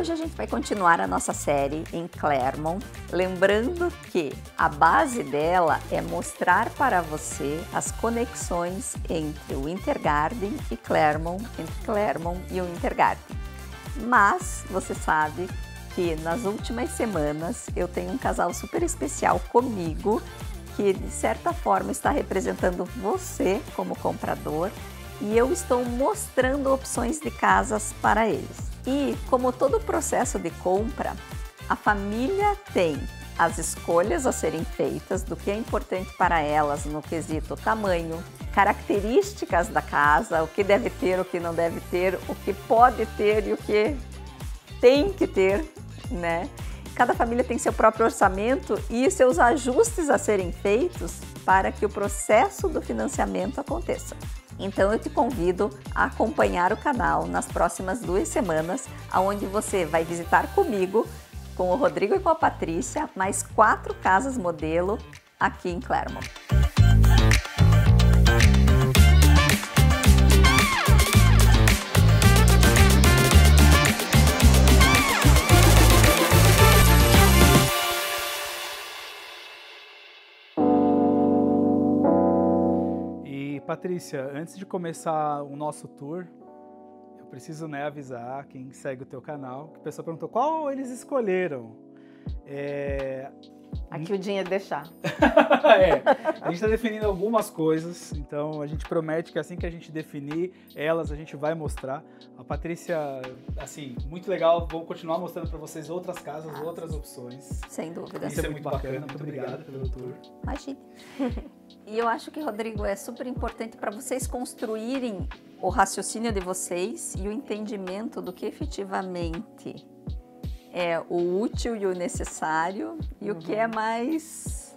hoje a gente vai continuar a nossa série em Clermont, lembrando que a base dela é mostrar para você as conexões entre o Intergarden e Clermont, entre Clermont e o Intergarden. Mas você sabe que nas últimas semanas eu tenho um casal super especial comigo, que de certa forma está representando você como comprador, e eu estou mostrando opções de casas para eles. E como todo processo de compra, a família tem as escolhas a serem feitas do que é importante para elas no quesito tamanho, características da casa, o que deve ter, o que não deve ter, o que pode ter e o que tem que ter, né? Cada família tem seu próprio orçamento e seus ajustes a serem feitos para que o processo do financiamento aconteça. Então eu te convido a acompanhar o canal nas próximas 2 semanas, onde você vai visitar comigo, com o Rodrigo e com a Patrícia, mais 4 casas modelo aqui em Clermont. Patrícia, antes de começar o nosso tour, eu preciso avisar quem segue o teu canal, que a pessoa perguntou qual eles escolheram. Aqui o dinheiro deixar. A gente está definindo algumas coisas, então a gente promete que assim que a gente definir elas, a gente vai mostrar. A Patrícia, assim, muito legal, vou continuar mostrando para vocês outras casas, outras opções. Sem dúvida. Isso é muito bacana, muito obrigado pelo tour. Imagine. E eu acho que, Rodrigo, é super importante para vocês construírem o raciocínio de vocês e o entendimento do que efetivamente é o útil e o necessário e o que é mais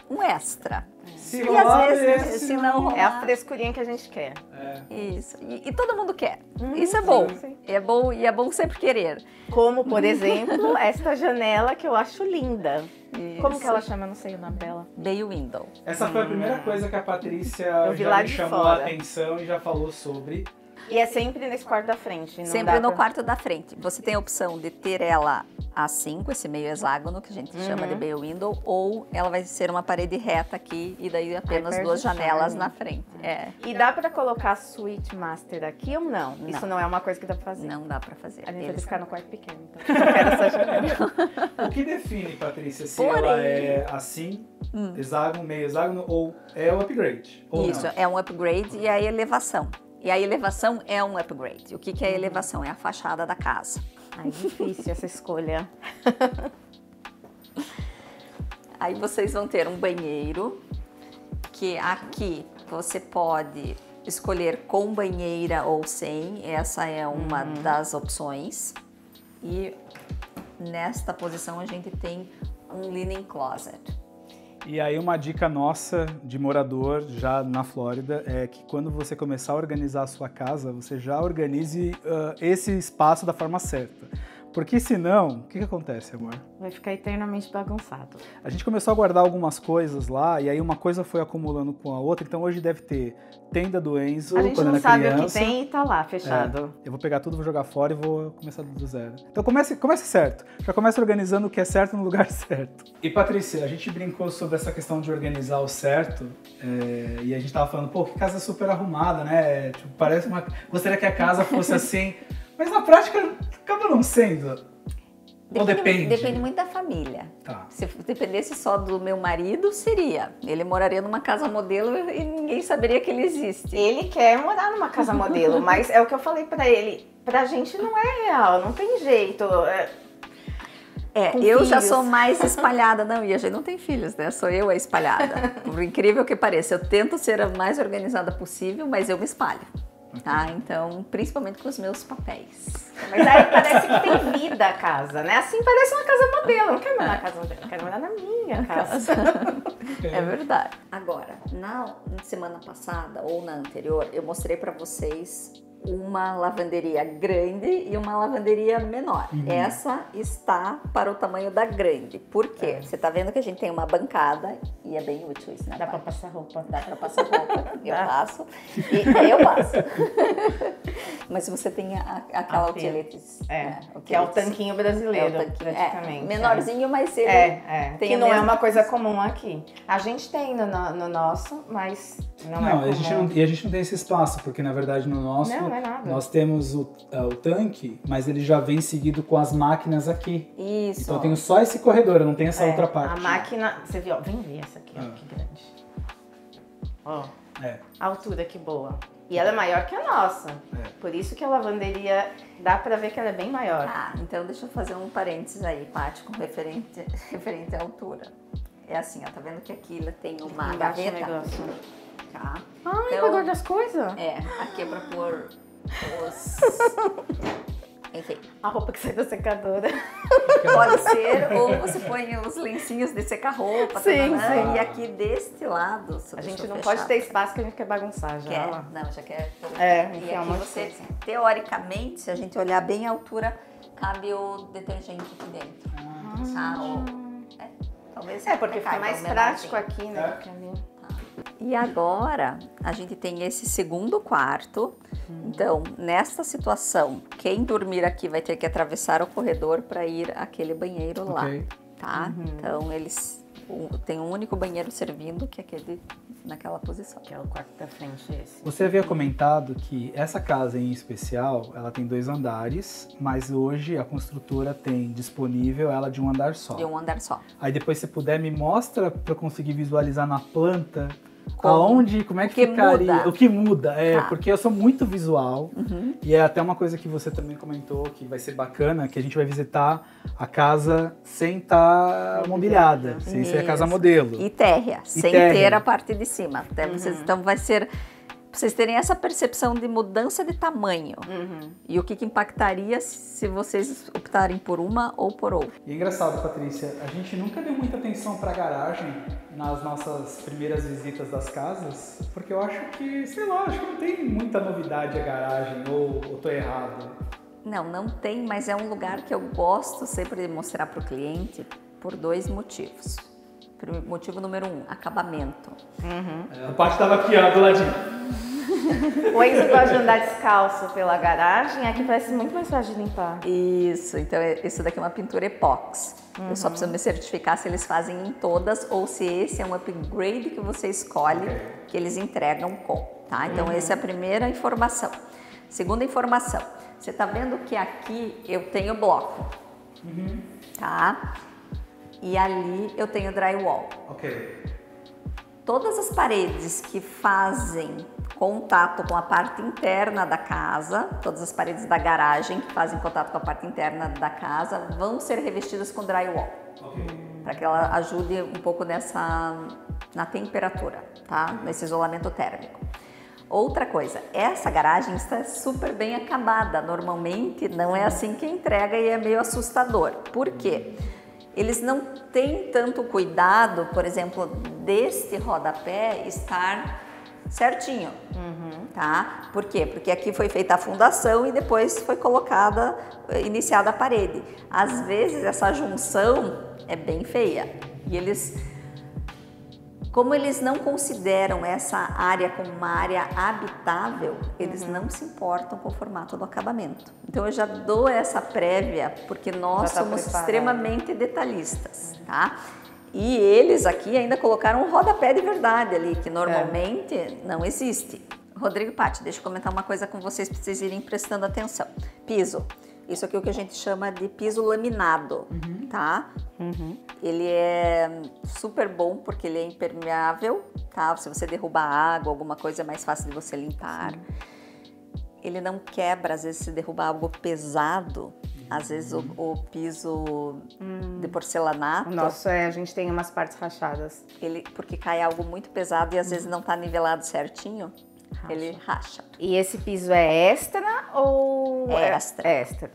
um extra. Se não rolar, é a frescurinha que a gente quer. Isso. E todo mundo quer. Isso é bom. Sim. É bom e é bom sempre querer. Como, por exemplo, esta janela que eu acho linda. Isso. Como que ela chama? Eu não sei o nome dela. Bay Window. Essa foi a primeira coisa que a Patrícia vi já lá me de chamou fora. a atenção e já falou sobre. E é sempre nesse quarto da frente. Não Sempre dá no pra... quarto da frente. Você tem a opção de ter ela assim, com esse meio hexágono, que a gente chama de bay window, ou ela vai ser uma parede reta aqui e daí apenas perde 2 o janelas charme. na frente. E dá pra colocar a suíte master aqui ou não? Não. Isso não é uma coisa que dá pra fazer. Não dá pra fazer. A gente vai Eles- ficar no quarto pequeno, então. Eu quero essa janela. O que define, Patrícia, se Porém- ela é assim, hexágono, meio hexágono, ou é o upgrade? Ou Isso, não? é um upgrade e a elevação. E a elevação é um upgrade. O que é a elevação? É a fachada da casa. Ai, difícil essa escolha. Aí vocês vão ter um banheiro, que aqui você pode escolher com banheira ou sem. Essa é uma das opções. E nesta posição a gente tem um linen closet. E aí uma dica nossa de morador já na Flórida é que quando você começar a organizar a sua casa, você já organize esse espaço da forma certa. Porque senão, o que acontece, amor? Vai ficar eternamente bagunçado. A gente começou a guardar algumas coisas lá e aí uma coisa foi acumulando com a outra. Então hoje deve ter tenda do Enzo, A gente quando não era sabe criança. o que tem e tá lá, fechado. Eu vou pegar tudo, vou jogar fora e vou começar do zero. Então comece certo. Já começa organizando o que é certo no lugar certo. E Patrícia, a gente brincou sobre essa questão de organizar o certo. E a gente tava falando, pô, que casa super arrumada, né? Tipo, parece uma... Gostaria que a casa fosse assim. Mas na prática, acaba não sendo. Ou depende? Depende muito da família. Tá. Se dependesse só do meu marido, seria. Ele moraria numa casa modelo e ninguém saberia que ele existe. Ele quer morar numa casa modelo, mas é o que eu falei pra ele. Pra gente não é real, não tem jeito. Com Eu já filhos. sou mais espalhada. Não, e a gente não tem filhos, né? Sou eu a espalhada. Por incrível que pareça, eu tento ser a mais organizada possível, mas eu me espalho. Tá? Então, principalmente com os meus papéis. Mas aí parece que tem vida a casa, né? Assim parece uma casa modelo. Eu não quero morar na casa modelo, eu quero morar na minha casa. É verdade. Agora, na semana passada ou na anterior, eu mostrei para vocês uma lavanderia grande e uma lavanderia menor. Essa está para o tamanho da grande. Por quê? Você tá vendo que a gente tem uma bancada e é bem útil isso, né? Dá pra passar roupa. Dá pra passar roupa. Eu passo. E eu passo. Mas se você tem aquela utilities. Que é o tanquinho brasileiro, praticamente. Menorzinho, mas ele tem que não é uma coisa comum aqui. A gente tem no nosso, mas não é comum. A gente não tem esse espaço, porque na verdade no nosso não é nada. Nós temos o tanque, mas ele já vem seguido com as máquinas aqui. Isso. Então eu tenho só esse corredor, eu não tenho essa outra parte. A máquina, você viu? Vem ver essa aqui, ó, que grande. Ó, a altura que boa. E ela é maior que a nossa. Por isso que a lavanderia, dá pra ver que ela é bem maior. Então deixa eu fazer um parênteses aí, Paty, com referente à altura. É assim, ó, tá vendo que aqui ela tem uma gaveta? Negócio. Tá? Então, pra guardar as coisas? Aqui é pra pôr os... Enfim. A roupa que sai da secadora. Pode ser, ou você põe os lencinhos de secar roupa. Sim. E aqui deste lado... A gente não pode ter espaço que a gente quer bagunçar já. Já quer... E aqui você, teoricamente, se a gente olhar bem a altura, cabe o detergente aqui dentro. Talvez porque fica mais prático aqui, né? E agora, a gente tem esse segundo quarto. Então, nesta situação, quem dormir aqui vai ter que atravessar o corredor para ir àquele banheiro lá, tá? Então, eles têm um único banheiro servindo, que é aquele naquela posição. Que é o quarto da frente, esse. Você havia comentado que essa casa em especial, ela tem 2 andares, mas hoje a construtora tem disponível ela de um andar só. De um andar só. Aí depois, se puder, me mostra para eu conseguir visualizar na planta como é que ficaria, muda. o que muda, porque eu sou muito visual e é até uma coisa que você também comentou que vai ser bacana, que a gente vai visitar a casa sem estar mobiliada, sem ser a casa modelo. E térrea, sem ter a parte de cima. Então vai ser... Pra vocês terem essa percepção de mudança de tamanho e o que impactaria se vocês optarem por uma ou por outra. E é engraçado, Patrícia, a gente nunca deu muita atenção para a garagem nas nossas primeiras visitas das casas, porque eu acho que, sei lá, acho que não tem muita novidade a garagem, ou tô errado? Não tem, mas é um lugar que eu gosto sempre de mostrar para o cliente por 2 motivos. Motivo número 1, acabamento. A parte estava aqui, ó, do ladinho. O Enzo gosta de andar descalço pela garagem, aqui parece muito mais fácil de limpar. Isso, então isso daqui é uma pintura epóxi. Eu só preciso me certificar se eles fazem em todas ou se esse é um upgrade que você escolhe, que eles entregam com, tá? Então essa é a primeira informação. Segunda informação, você tá vendo que aqui eu tenho bloco, tá? E ali eu tenho drywall. Todas as paredes que fazem contato com a parte interna da casa, todas as paredes da garagem que fazem contato com a parte interna da casa vão ser revestidas com drywall. Para que ela ajude um pouco na temperatura, tá? Nesse isolamento térmico. Outra coisa, essa garagem está super bem acabada. Normalmente não é assim que entrega e é meio assustador. Por quê? Eles não têm tanto cuidado, por exemplo, deste rodapé estar certinho, tá? Por quê? Porque aqui foi feita a fundação e depois foi iniciada a parede. Às vezes essa junção é bem feia e como eles não consideram essa área como uma área habitável, eles não se importam com o formato do acabamento. Então eu já dou essa prévia porque nós somos extremamente detalhistas, tá? E eles aqui ainda colocaram um rodapé de verdade ali, que normalmente não existe. Rodrigo e Paty, deixa eu comentar uma coisa com vocês para vocês irem prestando atenção. Piso. Isso aqui é o que a gente chama de piso laminado, tá? Ele é super bom porque ele é impermeável, tá? Se você derrubar água, alguma coisa, é mais fácil de você limpar. Ele não quebra, às vezes se derrubar algo pesado, às vezes o piso de porcelanato. Nossa, a gente tem umas partes rachadas. Porque cai algo muito pesado e às vezes não tá nivelado certinho. Ele racha. E esse piso é extra ou... Extra. Extra.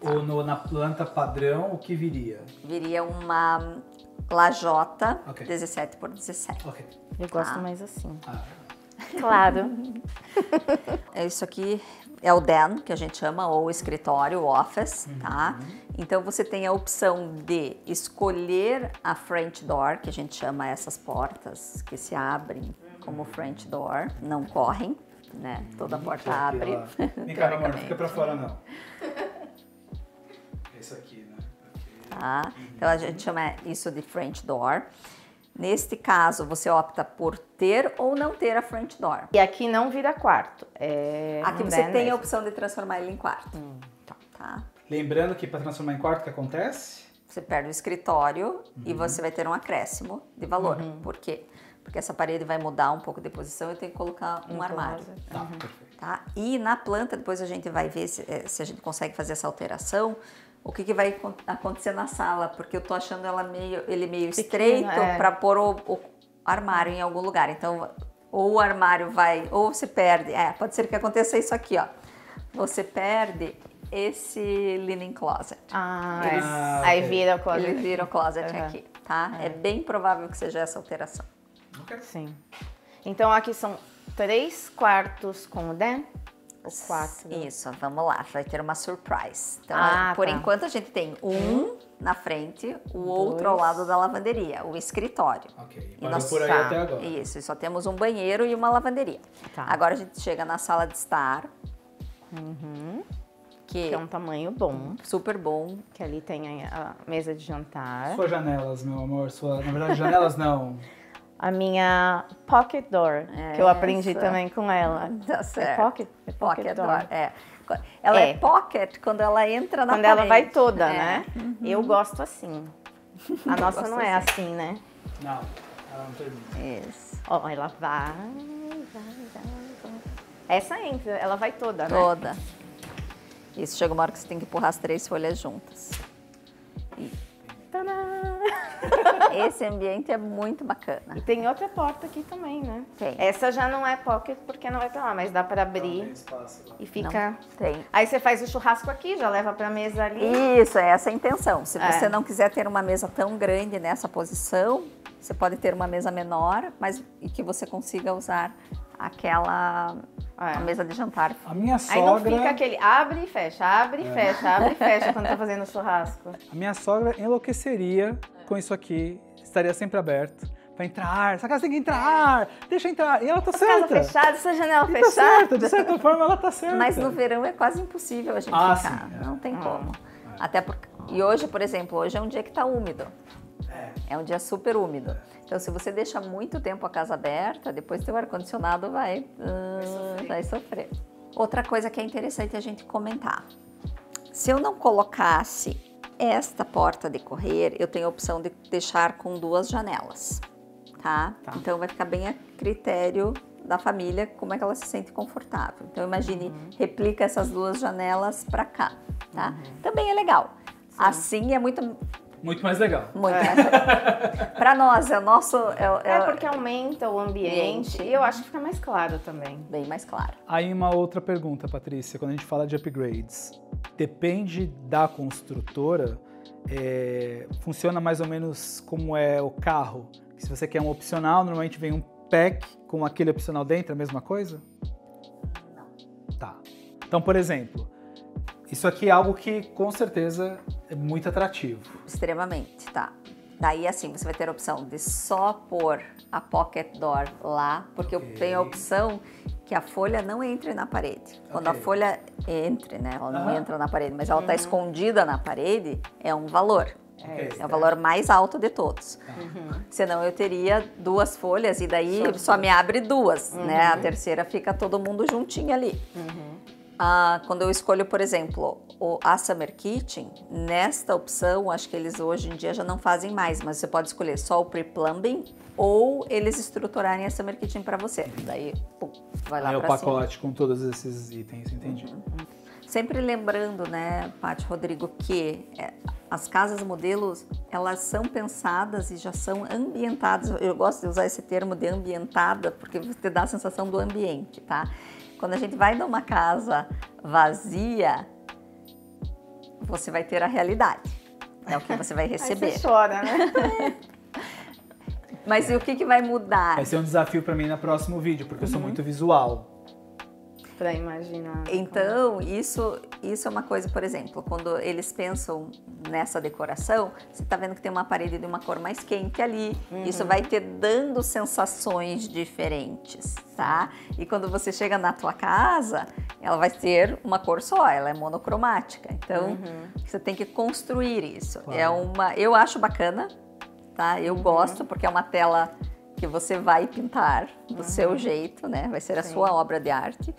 Ou na planta padrão, o que viria? Viria uma lajota 17 por 17. Eu gosto mais assim. Claro. Isso aqui é o den, que a gente chama, ou escritório, office, tá? Então você tem a opção de escolher a French door, que a gente chama essas portas que se abrem como French door, não correm, né? Toda porta abre. Vem cá, amor, não fica pra fora não. Esse aqui, né? Tá? Então a gente chama isso de French door. Neste caso, você opta por ter ou não ter a French door. E aqui não vira quarto. Aqui você tem a opção de transformar ele em quarto. Tá? Lembrando que para transformar em quarto, o que acontece? Você perde o escritório e você vai ter um acréscimo de valor. Por quê? Porque essa parede vai mudar um pouco de posição e eu tenho que colocar um armário. Tá, perfeito. Tá? E na planta, depois a gente vai ver se a gente consegue fazer essa alteração. O que vai acontecer na sala, porque eu tô achando ele meio estreito para pôr o armário em algum lugar. Então, ou o armário vai, ou você perde. Pode ser que aconteça isso aqui, ó. Você perde esse linen closet. Aí vira o closet. Ele vira o closet aqui, tá? É bem provável que seja essa alteração. Sim. Então, aqui são 3 quartos com o den. O 4. Isso, vamos lá, vai ter uma surprise. Então, por enquanto a gente tem um na frente, o outro ao lado da lavanderia, o escritório. Ok, parou por aí até agora. Isso, e só temos um banheiro e uma lavanderia. Tá. Agora a gente chega na sala de estar. Que é um tamanho bom. Super bom. Que ali tem a mesa de jantar. Suas janelas, meu amor, na verdade, janelas não. A minha pocket door, que eu aprendi também com ela. Tá certo. É pocket door. Ela é pocket quando ela entra na parede. Quando ela vai toda, né? Eu gosto assim. A nossa não é assim, né? Não, ela não termina. Isso. Ó, ela vai. Essa entra, ela vai toda, né? Toda. Isso, chega uma hora que você tem que empurrar as 3 folhas juntas. Tadã! Esse ambiente é muito bacana. E tem outra porta aqui também, né? Tem. Essa já não é pocket porque não vai pra lá, mas dá pra abrir. Tem espaço lá. E fica... Não, tem. Aí você faz o churrasco aqui, já leva pra mesa ali. Isso, é essa a intenção. Se você não quiser ter uma mesa tão grande nessa posição, você pode ter uma mesa menor, mas e que você consiga usar aquela a mesa de jantar. A minha sogra... Aí não fica aquele abre e fecha, abre e fecha, abre e fecha quando tá fazendo churrasco. A minha sogra enlouqueceria com isso aqui, estaria sempre aberto. Pra entrar, essa casa tem que entrar, deixa entrar. E ela tá certa. Casa fechada, essa janela Tá fechada. certa, de certa forma ela tá certa. Mas no verão é quase impossível a gente ficar. Sim, não tem como. Até porque... E hoje, por exemplo, hoje é um dia que tá úmido. É um dia super úmido. Então, se você deixa muito tempo a casa aberta, depois teu ar-condicionado vai sofrer. Outra coisa que é interessante a gente comentar. Se eu não colocasse esta porta de correr, eu tenho a opção de deixar com 2 janelas, tá? Então, vai ficar bem a critério da família, como é que ela se sente confortável. Então, imagine, replica essas 2 janelas para cá, tá? Também é legal. Sim. Assim é muito mais legal. Muito mais legal. Para nós, é o nosso... porque aumenta o ambiente e eu acho que fica mais claro também. Bem mais claro. Aí uma outra pergunta, Patrícia, quando a gente fala de upgrades, depende da construtora, funciona mais ou menos como é o carro? Se você quer um opcional, normalmente vem um pack com aquele opcional dentro, a mesma coisa? Não. Tá. Então, por exemplo, isso aqui é algo que com certeza é muito atrativo. Extremamente, tá. Daí assim, você vai ter a opção de só pôr a pocket door lá, porque eu tenho a opção que a folha não entre na parede. Quando a folha entre, né, ela não entra na parede, mas ela está escondida na parede, é um valor. É o valor mais alto de todos. Senão eu teria 2 folhas e daí só me abre 2, né? A terceira fica todo mundo juntinho ali. Quando eu escolho, por exemplo, a Summer Kitchen, nesta opção, acho que eles hoje em dia já não fazem mais, mas você pode escolher só o pre-plumbing ou eles estruturarem a Summer Kitchen para você. Daí, vai lá para cima. É o pacote com todos esses itens, entendi. Sempre lembrando, né, Paty, Rodrigo, que as casas modelos, elas são pensadas e já são ambientadas. Eu gosto de usar esse termo de ambientada, porque você dá a sensação do ambiente, tá? Quando a gente vai numa casa vazia, você vai ter a realidade. É o que você vai receber. Aí você chora, né? Mas e o que vai mudar? Vai ser um desafio para mim no próximo vídeo, porque eu sou muito visual. Pra imaginar. Então, isso é uma coisa, por exemplo, quando eles pensam nessa decoração, você tá vendo que tem uma parede de uma cor mais quente ali. Isso vai te dando sensações diferentes, tá? E quando você chega na tua casa, ela vai ter uma cor só, ela é monocromática. Então, você tem que construir isso. Claro. Eu acho bacana, tá? Eu gosto, porque é uma tela que você vai pintar do seu jeito, né? Vai ser a sua obra de arte,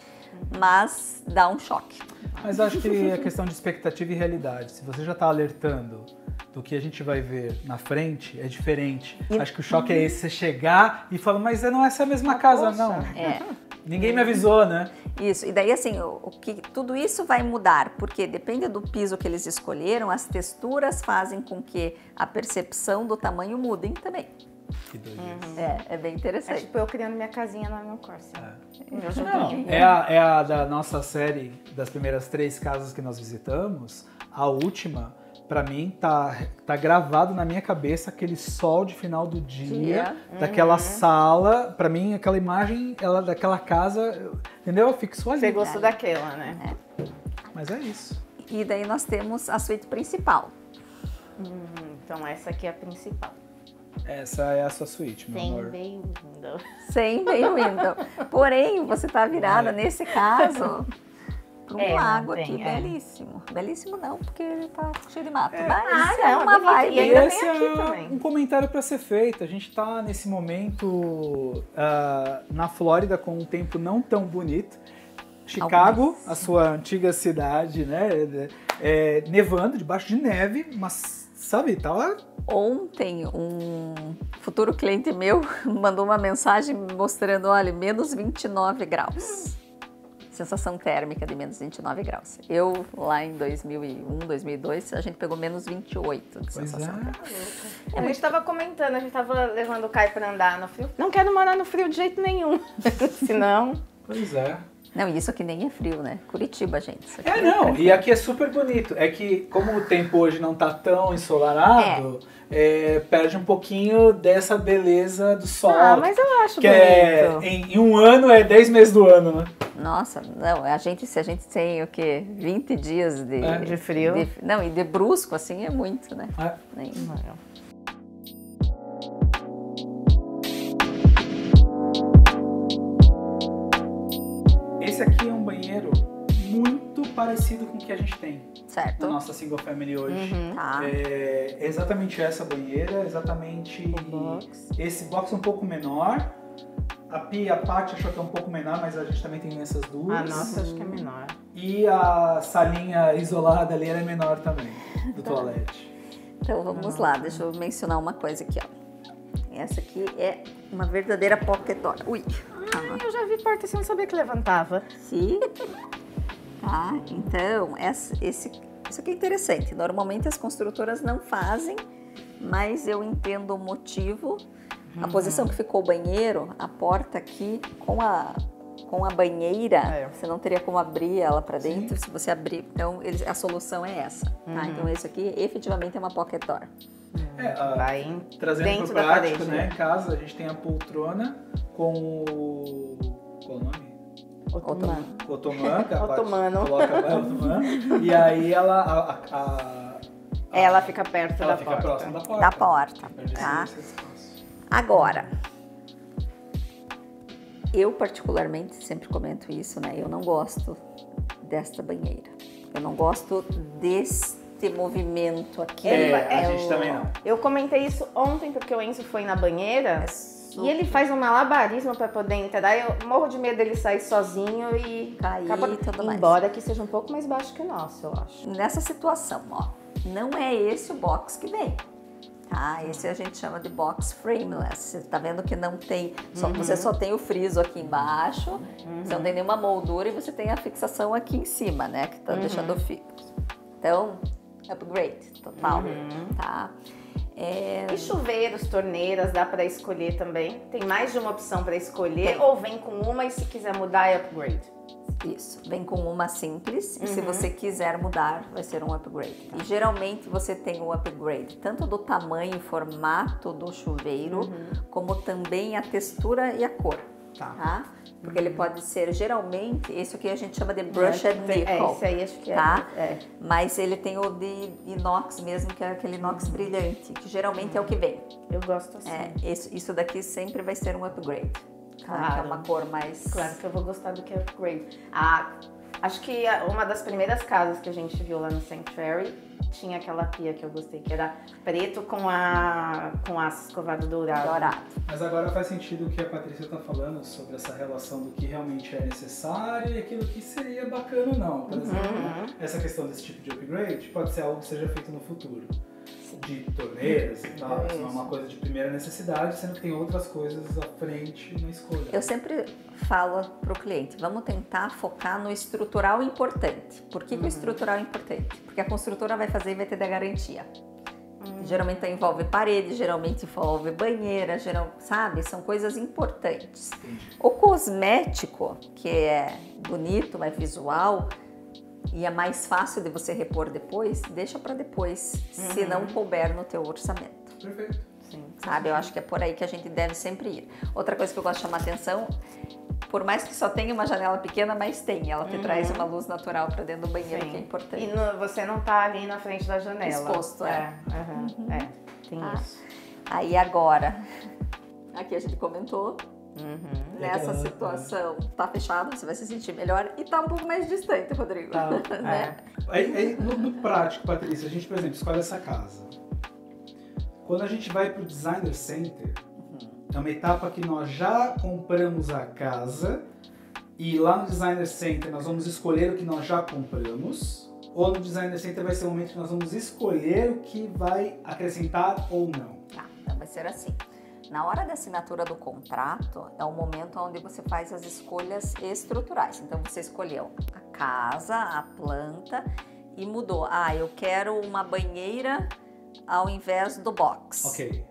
mas dá um choque. Mas acho que a questão de expectativa e realidade, se você já está alertando do que a gente vai ver na frente, é diferente. Acho que o choque é esse, você chegar e falar, mas não é essa mesma casa, não. Ninguém me avisou, né? Isso, e daí assim, tudo isso vai mudar, porque depende do piso que eles escolheram, as texturas fazem com que a percepção do tamanho mudem também. Que doideira. É bem interessante. É tipo eu criando minha casinha lá no Corsa. É a da nossa série, das primeiras 3 casas que nós visitamos, a última, pra mim, tá gravado na minha cabeça aquele sol de final do dia, daquela sala, pra mim, aquela imagem daquela casa, entendeu? Fixou ali. Você gostou daquela, né? Mas é isso. E daí nós temos a suíte principal. Então essa aqui é a principal. Essa é a sua suíte, meu amor. Sem bay window. Sem bay window. Porém, você tá virada, nesse caso, para um lago aqui, belíssimo. Belíssimo não, porque ele tá cheio de mato. Mas é uma vibe. E ainda esse tem aqui também. Um comentário para ser feito. A gente tá nesse momento na Flórida com um tempo não tão bonito. Chicago, a sua antiga cidade, né? Nevando, debaixo de neve, mas sabe, tá lá. Ontem, um futuro cliente meu mandou uma mensagem mostrando, olha, menos 29 graus. Sensação térmica de menos 29 graus. Eu, lá em 2001, 2002, a gente pegou menos 28 de sensação térmica. A gente tava comentando, a gente tava levando o Caio pra andar no frio. Não quero morar no frio de jeito nenhum, senão... Pois é. Não, isso aqui nem é frio, né? Curitiba, gente. Isso aqui não. E aqui é super bonito. É que, como o tempo hoje não tá tão ensolarado, perde um pouquinho dessa beleza do sol. Ah, mas eu acho que bonito. Em um ano é 10 meses do ano, né? Nossa, não, se a gente tem o quê? 20 dias de frio. Não, e de brusco, assim, é muito, né? Esse aqui é um banheiro muito parecido com o que a gente tem na nossa single family hoje. Tá. É exatamente essa banheira, exatamente esse box um pouco menor. A pia, a parte achou que é um pouco menor, mas a gente também tem essas duas. A nossa acho que é menor. E a salinha isolada ali, ela é menor também, do toalete. Então vamos lá, deixa eu mencionar uma coisa aqui, ó. Essa aqui é uma verdadeira pocket door. Ui! Eu já vi porta sem saber que levantava. Sim. Tá, então, isso aqui é interessante. Normalmente as construtoras não fazem, mas eu entendo o motivo. A posição que ficou o banheiro, a porta aqui com a banheira, você não teria como abrir ela para dentro. Se você abrir, então a solução é essa. Tá? Então esse aqui efetivamente é uma pocket door. Vai trazendo dentro pro da prático, parede, né? Em casa a gente tem a poltrona com o... Qual o nome? Otomano. Otomano. Coloca o otomano. E aí ela fica perto da porta. Ela fica próxima da porta. Da porta, tá? Agora, eu particularmente sempre comento isso, né? Eu não gosto desta banheira. Eu não gosto deste movimento aqui. A gente também não. Eu comentei isso ontem porque o Enzo foi na banheira e ele faz um malabarismo para poder entrar. Eu morro de medo dele sair sozinho e cair e tudo mais. Embora que seja um pouco mais baixo que o nosso, eu acho. Nessa situação, ó, não é esse o box que vem. Tá? Esse a gente chama de box frameless. Você tá vendo que não tem, você só tem o friso aqui embaixo, você não tem nenhuma moldura e você tem a fixação aqui em cima, né? Que tá deixando fixo. Então, upgrade total, tá? E chuveiros, torneiras, dá para escolher também? Tem mais de uma opção para escolher ou vem com uma e se quiser mudar é upgrade? Isso, vem com uma simples e se você quiser mudar vai ser um upgrade. E geralmente você tem um upgrade tanto do tamanho e formato do chuveiro, como também a textura e a cor. tá? Porque ele pode ser, geralmente, esse aqui a gente chama de brushed nickel. Esse aí acho que tá? Mas ele tem o de inox mesmo, que é aquele inox brilhante, que geralmente é o que vem. Eu gosto assim. Isso daqui sempre vai ser um upgrade. Claro. Que é uma cor mais... Claro que eu vou gostar do que upgrade. Acho que uma das primeiras casas que a gente viu lá no Sanctuary tinha aquela pia que eu gostei, que era preto com aço escovado dourado. Mas agora faz sentido o que a Patrícia está falando sobre essa relação do que realmente é necessário e aquilo que seria bacana ou não. Por exemplo, essa questão desse tipo de upgrade pode ser algo que seja feito no futuro. De torneiras e tal, isso não é uma coisa de primeira necessidade, sendo que tem outras coisas à frente na escolha. Eu sempre falo para o cliente, vamos tentar focar no estrutural importante. Por que o estrutural é importante? Porque a construtora vai fazer e vai ter da garantia. Geralmente envolve parede, geralmente envolve banheira, sabe? São coisas importantes. Entendi. O cosmético, que é bonito, é visual, e é mais fácil de você repor depois, deixa para depois, se não couber no teu orçamento. Perfeito. Sim. Sabe? Eu acho que é por aí que a gente deve sempre ir. Outra coisa que eu gosto de chamar atenção, por mais que só tenha uma janela pequena, mas tem. Ela te traz uma luz natural para dentro do banheiro, que é importante. E você não tá ali na frente da janela. Exposto, tem isso. Aí agora, aqui a gente comentou, nessa situação, tá fechado, você vai se sentir melhor e tá um pouco mais distante, Rodrigo. Tá. Né? No prático, Patrícia, a gente, por exemplo, escolhe essa casa. Quando a gente vai pro Designer Center, é uma etapa que nós já compramos a casa e lá no Designer Center nós vamos escolher o que nós já compramos, ou no Designer Center vai ser o momento que nós vamos escolher o que vai acrescentar ou não? Então vai ser assim. Na hora da assinatura do contrato, é o momento onde você faz as escolhas estruturais. Então, você escolheu a casa, a planta e mudou. Eu quero uma banheira ao invés do box. Ok.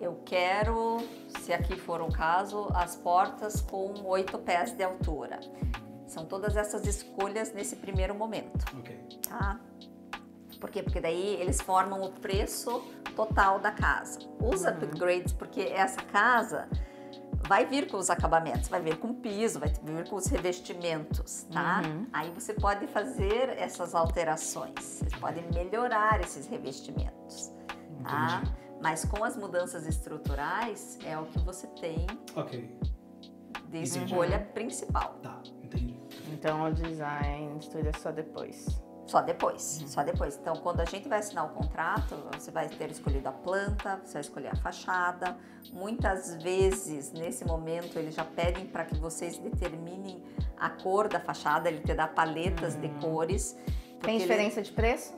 Eu quero, se aqui for um caso, as portas com 8 pés de altura. São todas essas escolhas nesse primeiro momento. Ok. Tá? Por quê? Porque daí eles formam o preço total da casa. Os upgrades, porque essa casa vai vir com os acabamentos, vai vir com o piso, vai vir com os revestimentos, tá? Aí você pode fazer essas alterações, vocês podem melhorar esses revestimentos, tá? Mas com as mudanças estruturais é o que você tem de escolha principal. Tá, entendi. Então o design estuda só depois. Só depois, só depois. Então, quando a gente vai assinar o contrato, você vai ter escolhido a planta, você vai escolher a fachada. Muitas vezes, nesse momento, eles já pedem para que vocês determinem a cor da fachada, ele te dá paletas de cores. Tem diferença de preço?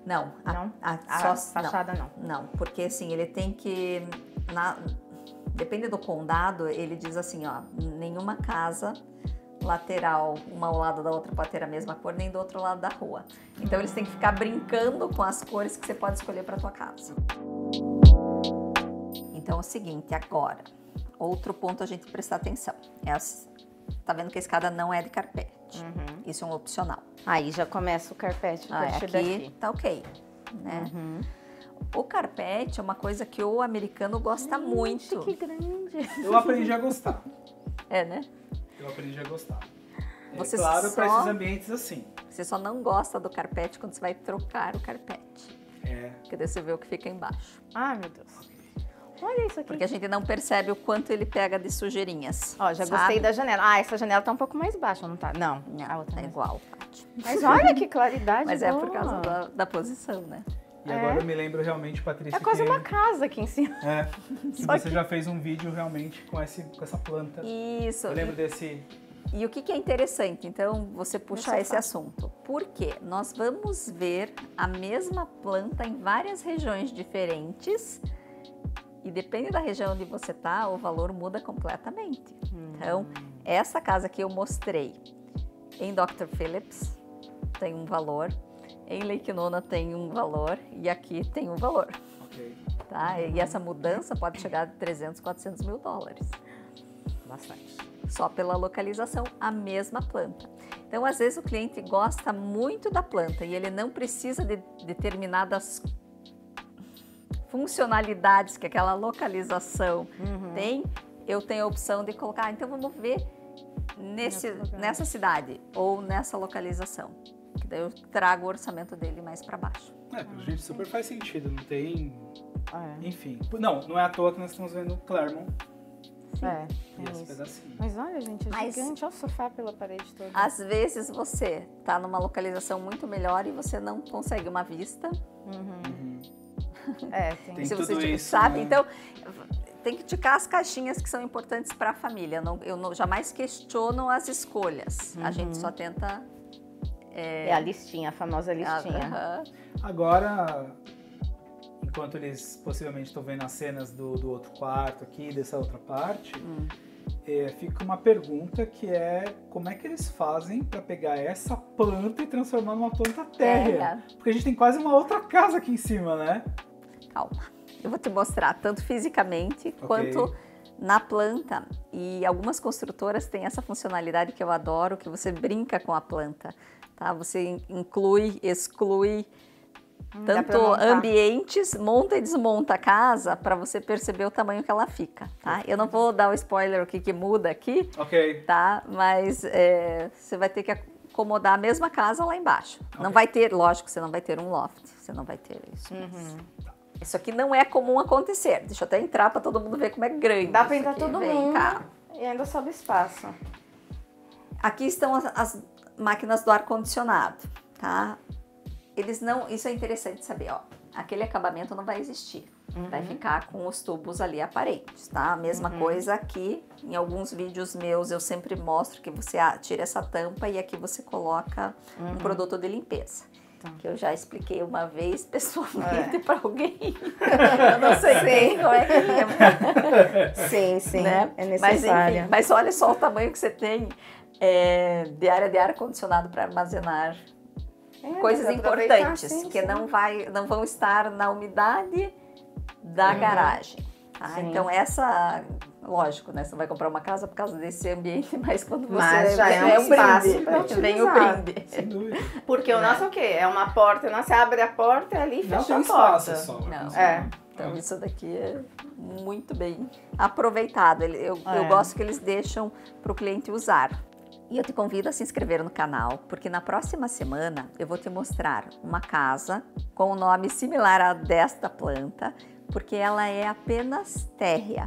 Não. A fachada não. Não, porque assim, ele tem que... Depende do condado, ele diz assim, nenhuma casa lateral, uma ao lado da outra pode ter a mesma cor, nem do outro lado da rua. Então eles têm que ficar brincando com as cores que você pode escolher para tua casa. Então é o seguinte, agora, outro ponto a gente prestar atenção. Tá vendo que a escada não é de carpete. Isso é um opcional. Aí já começa o carpete. Aqui tá ok, né? O carpete é uma coisa que o americano gosta muito. Que grande! Eu aprendi a gostar. Né? Eu aprendi a gostar. Você claro, para esses ambientes assim. Você só não gosta do carpete quando você vai trocar o carpete. Porque daí você vê o que fica embaixo. Ai, meu Deus. Olha isso aqui. Porque a gente não percebe o quanto ele pega de sujeirinhas. Já gostei da janela. Essa janela tá um pouco mais baixa, não tá? Não. A outra tá igual. Mas olha que claridade. Mas boa. É por causa da posição, né? E agora eu me lembro realmente, Patrícia, é quase uma casa aqui em cima. Que você já fez um vídeo realmente com essa planta. Isso. Eu lembro desse... E o que é interessante, então, você puxar esse assunto? Porque nós vamos ver a mesma planta em várias regiões diferentes e depende da região onde você tá, o valor muda completamente. Então, essa casa que eu mostrei em Dr. Phillips tem um valor, em Lake Nona tem um valor e aqui tem um valor. Tá? E essa mudança pode chegar de 300, 400 mil dólares. Bastante. Só pela localização, a mesma planta. Então, às vezes, o cliente gosta muito da planta e ele não precisa de determinadas funcionalidades que aquela localização tem, eu tenho a opção de colocar, então vamos ver nessa cidade ou nessa localização. Que daí eu trago o orçamento dele mais para baixo. Pra gente super faz sentido, não tem... Enfim, não é à toa que nós estamos vendo Claremont. E esse pedacinho. Mas olha, gente, é gigante, olha o sofá pela parede toda. Às vezes você tá numa localização muito melhor e você não consegue uma vista. Tem se tudo você isso, sabe, né? então tem que ticar as caixinhas que são importantes para a família. Eu jamais questiono as escolhas. A gente só tenta... É a listinha, a famosa listinha. Agora, enquanto eles possivelmente estão vendo as cenas do outro quarto aqui, dessa outra parte, fica uma pergunta que é como é que eles fazem para pegar essa planta e transformar numa planta térrea? Porque a gente tem quase uma outra casa aqui em cima, né? Calma, eu vou te mostrar tanto fisicamente quanto na planta. E algumas construtoras têm essa funcionalidade que eu adoro, que você brinca com a planta. Tá? Você inclui, exclui tanto ambientes, monta e desmonta a casa para você perceber o tamanho que ela fica, tá? Eu não vou dar o spoiler o que muda aqui, tá? Mas você vai ter que acomodar a mesma casa lá embaixo. Não vai ter, lógico, você não vai ter um loft, você não vai ter isso. Isso aqui não é comum acontecer. Deixa eu até entrar para todo mundo ver como é grande. Dá para entrar todo mundo cá. E ainda sobe espaço. Aqui estão as máquinas do ar-condicionado, tá? Isso é interessante saber, ó. Aquele acabamento não vai existir. Vai ficar com os tubos ali aparentes, tá? A mesma coisa aqui. Em alguns vídeos meus eu sempre mostro que você tira essa tampa e aqui você coloca um produto de limpeza. Que eu já expliquei uma vez pessoalmente para alguém. Eu não sei quem, não é que lembra. Sim, né? É necessário. Mas olha só o tamanho que você tem de área de ar-condicionado para armazenar coisas importantes que não vão estar na umidade da garagem. Tá? Então lógico, né? Você vai comprar uma casa por causa desse ambiente, mas quando você já é um espaço para vem o brinde. Sem dúvida. Porque o nosso é o quê? É uma porta, você abre a porta e ali fecha a porta. Então isso daqui é muito bem aproveitado. Eu gosto que eles deixam para o cliente usar. E eu te convido a se inscrever no canal, porque na próxima semana eu vou te mostrar uma casa com um nome similar a desta planta, porque ela é apenas térrea.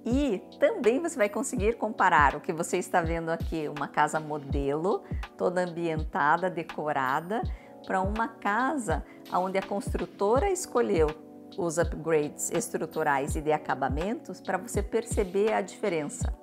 E também você vai conseguir comparar o que você está vendo aqui, uma casa modelo, toda ambientada, decorada, para uma casa onde a construtora escolheu os upgrades estruturais e de acabamentos para você perceber a diferença.